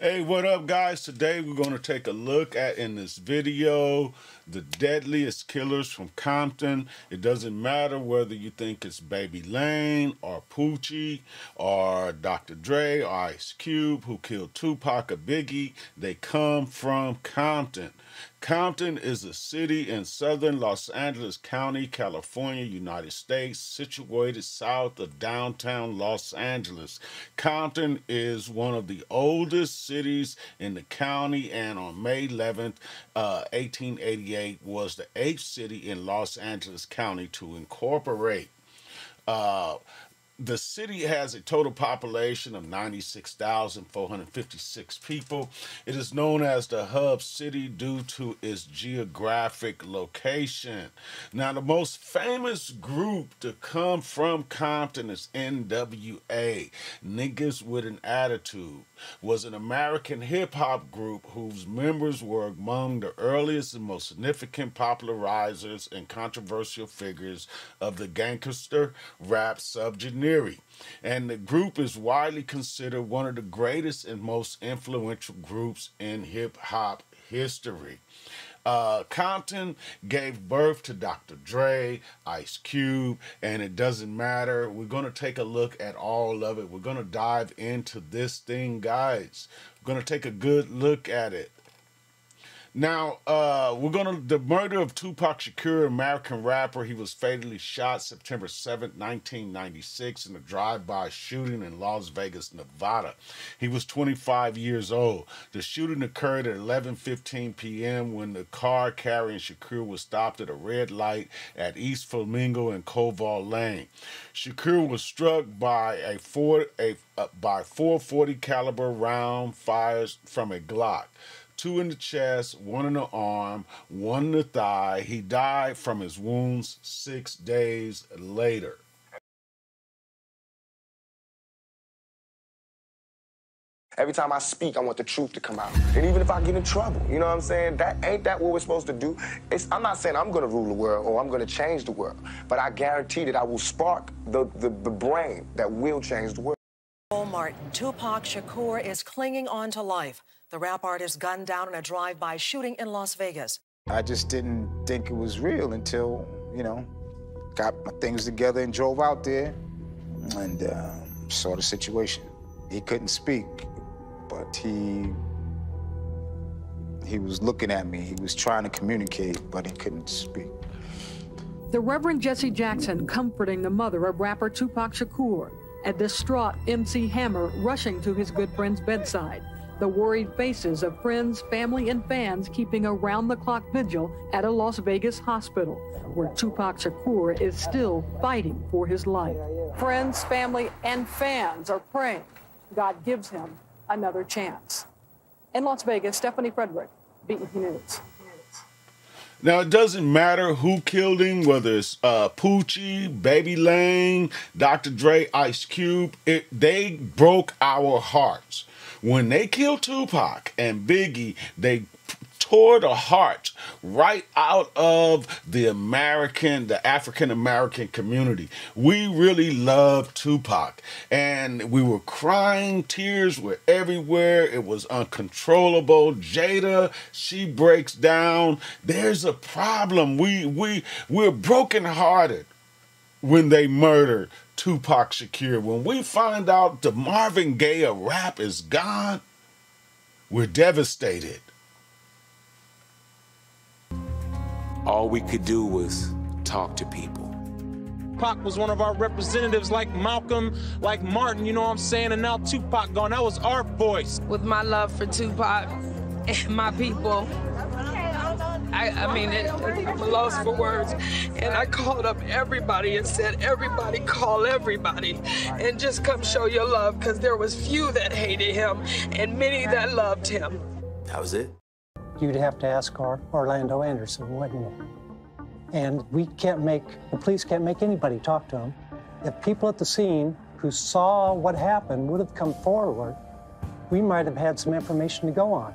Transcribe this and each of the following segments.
Hey, what up, guys? Today we're going to take a look at, in this video, the deadliest killers from Compton. It doesn't matter whether you think it's Baby Lane or Poochie or Dr. Dre or Ice Cube who killed Tupac or Biggie. They come from Compton. Compton is a city in southern Los Angeles County, California, United States, situated south of downtown Los Angeles. Compton is one of the oldest cities in the county, and on May 11th, 1888, was the 8th city in Los Angeles County to incorporate. The city has a total population of 96,456 people. It is known as the hub city due to its geographic location. Now, the most famous group to come from Compton is NWA, Niggas with an Attitude, was an American hip-hop group whose members were among the earliest and most significant popularizers and controversial figures of the gangster rap subgenre. And the group is widely considered one of the greatest and most influential groups in hip-hop history. Compton gave birth to Dr. Dre, Ice Cube, and it doesn't matter. We're going to take a look at all of it. We're going to dive into this thing, guys. We're going to take a good look at it. Now, the murder of Tupac Shakur, American rapper. He was fatally shot September 7th, 1996 in a drive-by shooting in Las Vegas, Nevada. He was 25 years old. The shooting occurred at 11:15 p.m. when the car carrying Shakur was stopped at a red light at East Flamingo and Koval Lane. Shakur was struck by four .40 caliber round fires from a Glock. 2 in the chest, 1 in the arm, 1 in the thigh. He died from his wounds 6 days later. Every time I speak, I want the truth to come out. And even if I get in trouble, you know what I'm saying? Ain't that what we're supposed to do? I'm not saying I'm going to rule the world or I'm going to change the world, but I guarantee that I will spark the brain that will change the world. Martin, Tupac Shakur is clinging on to life. The rap artist gunned down in a drive-by shooting in Las Vegas. I just didn't think it was real until, you know, got my things together and drove out there and saw the situation. He couldn't speak, but he was looking at me. He was trying to communicate, but he couldn't speak. The Reverend Jesse Jackson comforting the mother of rapper Tupac Shakur, a distraught MC Hammer rushing to his good friend's bedside. The worried faces of friends, family, and fans keeping a round-the-clock vigil at a Las Vegas hospital, where Tupac Shakur is still fighting for his life. Friends, family, and fans are praying God gives him another chance. In Las Vegas, Stephanie Frederick, BET News. Now, it doesn't matter who killed him, whether it's Poochie, Baby Lane, Dr. Dre, Ice Cube. They broke our hearts. When they killed Tupac and Biggie, they tore the heart right out of the African-American community. We really loved Tupac, and we were crying. Tears were everywhere. It was uncontrollable. Jada, she breaks down. There's a problem. We're brokenhearted when they murdered Tupac Shakur. When we find out the Marvin Gaye of rap is gone, we're devastated. All we could do was talk to people. Pac was one of our representatives, like Malcolm, like Martin, you know what I'm saying? And now Tupac gone. That was our voice. With my love for Tupac and my people, I mean, I'm lost for words. And I called up everybody and said, everybody call everybody and just come show your love, because there was few that hated him and many that loved him. That was it. You'd have to ask Orlando Anderson, wouldn't you? And the police can't make anybody talk to him. If people at the scene who saw what happened would have come forward, we might have had some information to go on.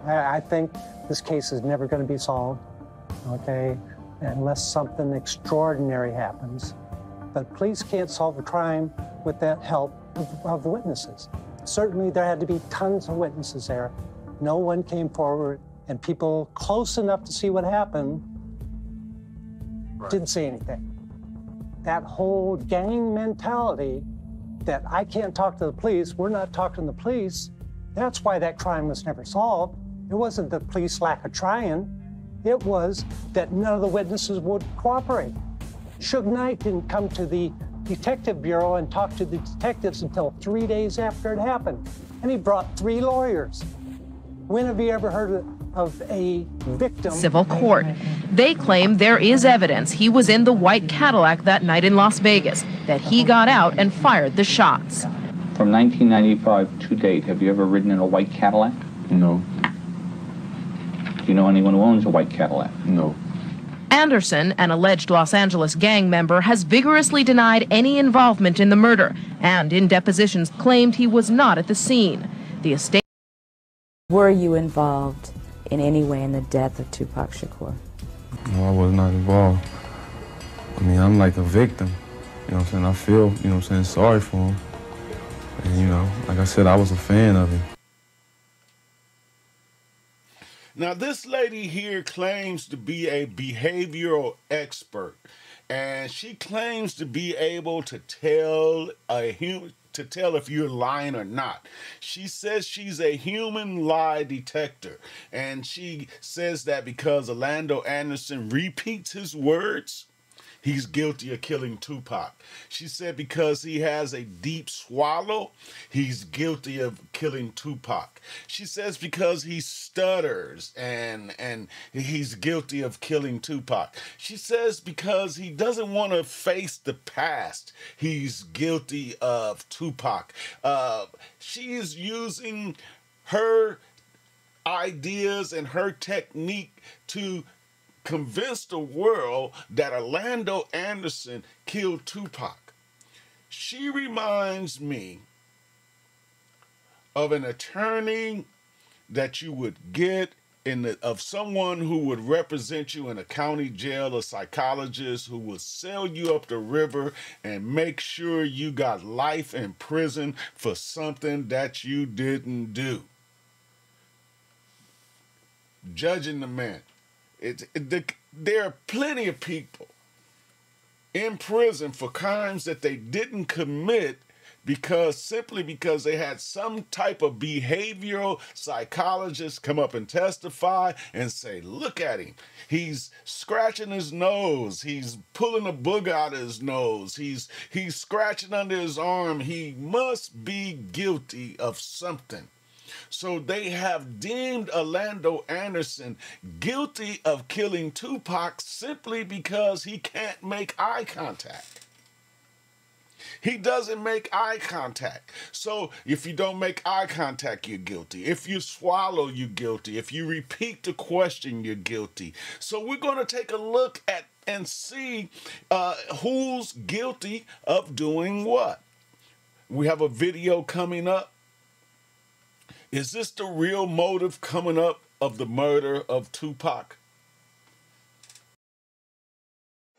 I think this case is never going to be solved, okay, unless something extraordinary happens. But police can't solve a crime with that help of witnesses. Certainly there had to be tons of witnesses there. No one came forward, and people close enough to see what happened didn't say anything. That whole gang mentality that I can't talk to the police, we're not talking to the police, that's why that crime was never solved. It wasn't the police lack of trying. It was that none of the witnesses would cooperate. Suge Knight didn't come to the detective bureau and talk to the detectives until 3 days after it happened. And he brought 3 lawyers. When have you ever heard of a victim? Civil court. They claim there is evidence he was in the white Cadillac that night in Las Vegas, that he got out and fired the shots. From 1995 to date, have you ever ridden in a white Cadillac? No. Do you know anyone who owns a white Cadillac? No. Anderson, an alleged Los Angeles gang member, has vigorously denied any involvement in the murder and in depositions claimed he was not at the scene. The estate. Were you involved in any way in the death of Tupac Shakur? No, I was not involved. I mean, I'm like a victim. You know what I'm saying? I feel, you know what I'm saying, sorry for him. And, you know, like I said, I was a fan of him. Now, this lady here claims to be a behavioral expert, and she claims to be able to tell if you're lying or not. She says she's a human lie detector, and she says that because Orlando Anderson repeats his words, he's guilty of killing Tupac. She said because he has a deep swallow, he's guilty of killing Tupac. She says because he stutters and he's guilty of killing Tupac. She says because he doesn't want to face the past, he's guilty of Tupac. She is using her ideas and her technique to convince the world that Orlando Anderson killed Tupac. She reminds me of an attorney that you would get of someone who would represent you in a county jail, a psychologist who would sail you up the river and make sure you got life in prison for something that you didn't do. Judging the man. There are plenty of people in prison for crimes that they didn't commit simply because they had some type of behavioral psychologist come up and testify and say, look at him. He's scratching his nose. He's pulling a boog out of his nose. He's scratching under his arm. He must be guilty of something. So they have deemed Orlando Anderson guilty of killing Tupac simply because he can't make eye contact. He doesn't make eye contact. So if you don't make eye contact, you're guilty. If you swallow, you're guilty. If you repeat the question, you're guilty. So we're going to take a look at and see who's guilty of doing what. We have a video coming up. Is this the real motive coming up of the murder of Tupac?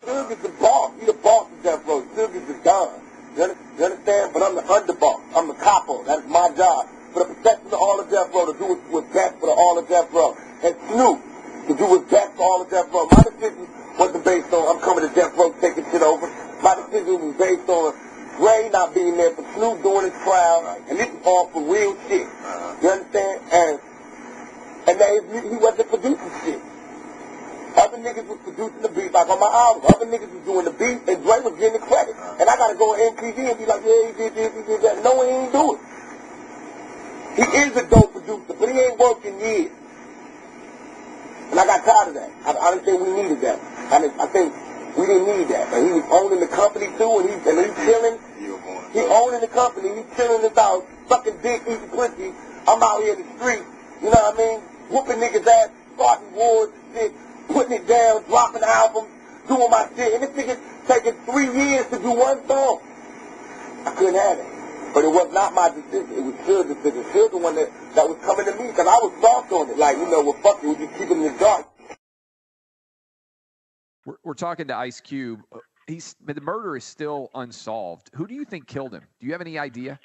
Suge is the boss. He the boss of Death Row. Suge is the Don. You understand? But I'm the underboss. I'm the capo. That's my job. For the protection of all of Death Row, to do what's best for all of Death Row. And Snoop, to do what's best for all of Death Row. My decision wasn't based on I'm coming to Death Row taking shit over. My decision was based on Ray not being there for Snoop doing his trial, and this is all for real shit. You understand? And that he wasn't producing shit. Other niggas was producing the beat, like on my album. Other niggas was doing the beat, and Dre was getting the credit. And I gotta go on MTV and be like, yeah, he did this, he did that. No, he ain't do it. He is a dope producer, but he ain't worked in years. And I got tired of that. I didn't think we needed that. I think we didn't need that. And he was owning the company too, and he's chilling. He owning the company, he's chilling his house, sucking dick, eating pussy. I'm out here in the street, you know what I mean? Whooping niggas' ass, starting wars and shit, putting it down, dropping albums, doing my shit. And this nigga taking 3 years to do one song. I couldn't have it. But it was not my decision. It was Suge's decision. Suge the one that was coming to me, because I was soft on it. Like, you know, well, fuck it, we just keep it in the dark. We're talking to Ice Cube. The murder is still unsolved. Who do you think killed him? Do you have any idea?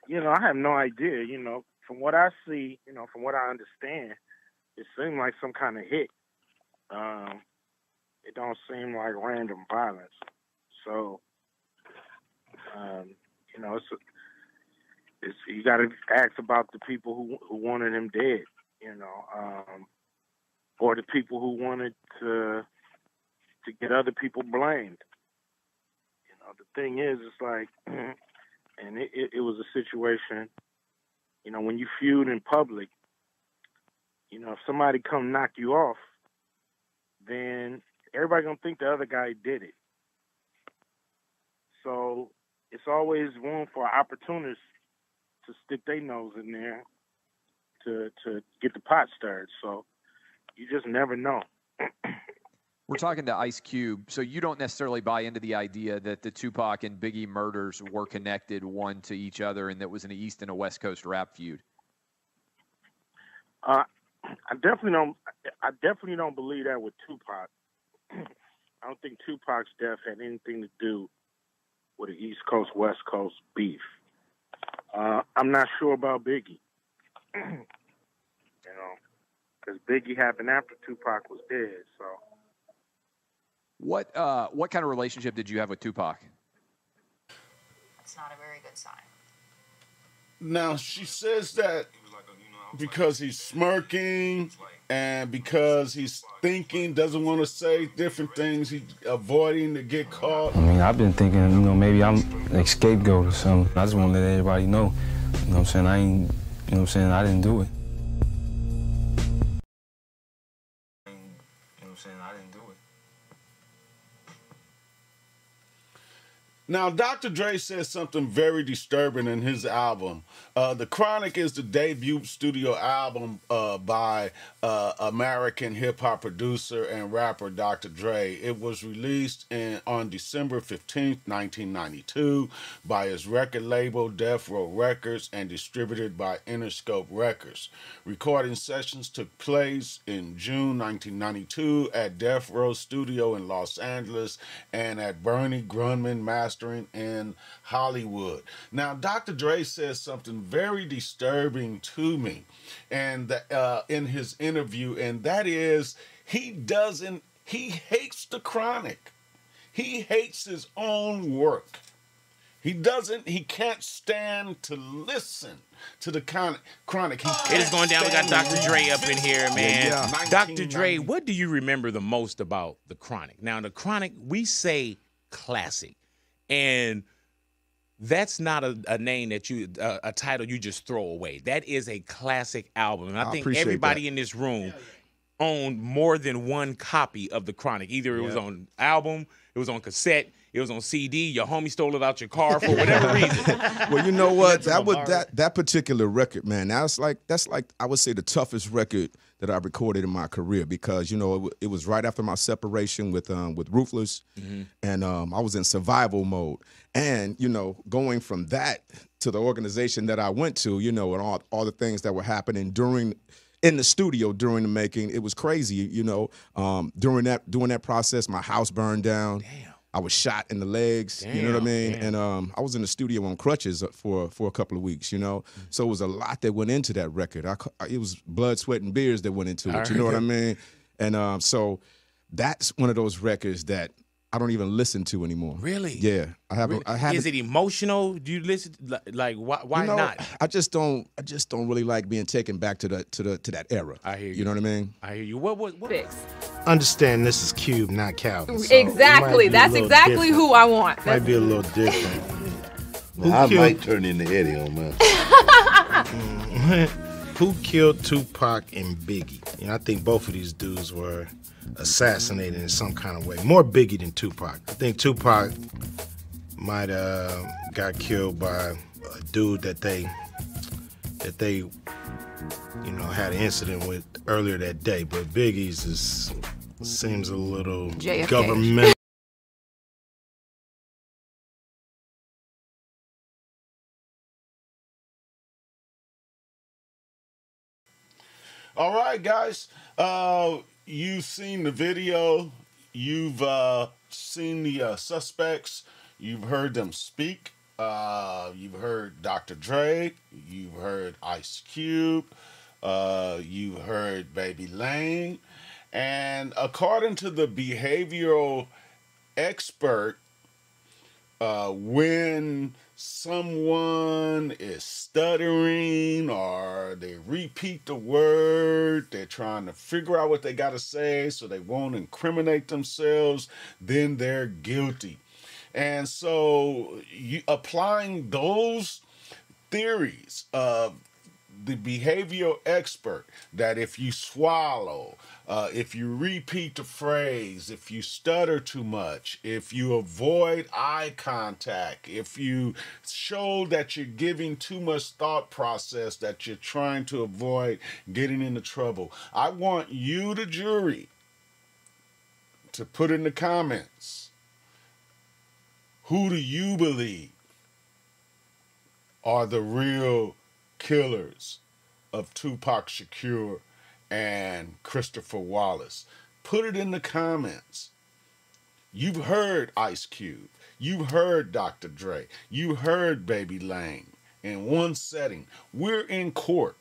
You know, I have no idea. You know, from what I see, you know, from what I understand, it seemed like some kind of hit. It don't seem like random violence. So, you know, it's you got to ask about the people who wanted him dead. You know, or the people who wanted to get other people blamed. You know, the thing is, it's like, and it was a situation. You know, when you feud in public, you know, if somebody come knock you off, then everybody gonna think the other guy did it. So it's always room for opportunists to stick their nose in there to get the pot stirred. So you just never know. We're talking to Ice Cube, so you don't necessarily buy into the idea that the Tupac and Biggie murders were connected one to each other and that was an East and a West Coast rap feud. I definitely don't believe that with Tupac. I don't think Tupac's death had anything to do with an East Coast, West Coast beef. I'm not sure about Biggie. You know, because Biggie happened after Tupac was dead, so. What kind of relationship did you have with Tupac? It's not a very good sign. Now, she says that because he's smirking and because he's thinking, doesn't want to say different things, he's avoiding to get caught. I mean, I've been thinking, you know, maybe I'm a scapegoat or something. I just want to let everybody know, you know what I'm saying, I ain't, you know what I'm saying, I didn't do it. You know what I'm saying, I didn't do it. Now, Dr. Dre says something very disturbing in his album. The Chronic is the debut studio album by American hip-hop producer and rapper Dr. Dre. It was released on December 15th, 1992 by his record label Death Row Records and distributed by Interscope Records. Recording sessions took place in June 1992 at Death Row Studio in Los Angeles and at Bernie Grundman Mastering in Hollywood. Now, Dr. Dre says something very disturbing to me, and in his interview, and that is he hates the Chronic. He hates his own work. He can't stand to listen to the Chronic. It is going down. We got Dr. Dre up in here, man. Yeah. Dr. Dre, what do you remember the most about the Chronic? Now, the Chronic, we say classic. And that's not a name that a title you just throw away. That is a classic album. And I think everybody in this room owned more than one copy of the Chronic. Either it was on album, it was on cassette, it was on CD, your homie stole it out your car for whatever reason. Well, you know what? That particular record, man, that's like I would say the toughest record that I recorded in my career because, you know, it was right after my separation with Ruthless, and I was in survival mode. And, you know, going from that to the organization that I went to, you know, and all the things that were happening in the studio during the making, it was crazy, you know. During that process, my house burned down. Damn. I was shot in the legs, you know what I mean? Damn. And I was in the studio on crutches for a couple of weeks, you know? So it was a lot that went into that record. It was blood, sweat, and beers that went into it, you know what I mean? And so that's one of those records that I don't even listen to anymore. Really? Yeah. I haven't. Is it emotional? Do you listen? Like why you know, not? I just don't really like being taken back to that era. I hear you. You know what I mean? I hear you. What? Understand this is Cube, not Calvin. So exactly. That's exactly who I want. Might be a little different. I might turn into Eddie on man. Who killed Tupac and Biggie? You know, I think both of these dudes were assassinated in some kind of way. More Biggie than Tupac. I think Tupac might got killed by a dude that they you know had an incident with earlier that day. But Biggie's seems a little JFK. Governmental. All right, guys. You've seen the video. You've seen the suspects. You've heard them speak. You've heard Dr. Dre. You've heard Ice Cube. You heard Baby Lane. And according to the behavioral expert, when someone is stuttering or they repeat the word, they're trying to figure out what they got to say so they won't incriminate themselves, then they're guilty. And so applying those theories of the behavioral expert, that if you swallow, if you repeat the phrase, if you stutter too much, if you avoid eye contact, if you show that you're giving too much thought process, that you're trying to avoid getting into trouble, I want you, the jury, to put in the comments, who do you believe are the real killers of Tupac Shakur and Christopher Wallace? Put it in the comments. You've heard Ice Cube. You've heard Dr. Dre. You heard Baby Lane in one setting. We're in court.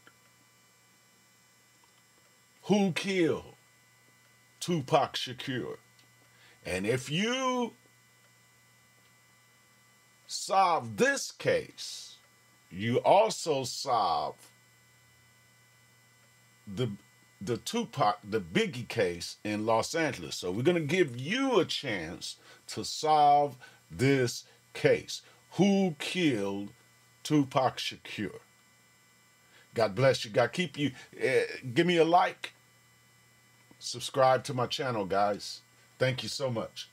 Who killed Tupac Shakur? And if you solve this case, you also solve the Tupac, the Biggie case in Los Angeles. So we're going to give you a chance to solve this case. Who killed Tupac Shakur? God bless you. God keep you. Give me a like. Subscribe to my channel, guys. Thank you so much.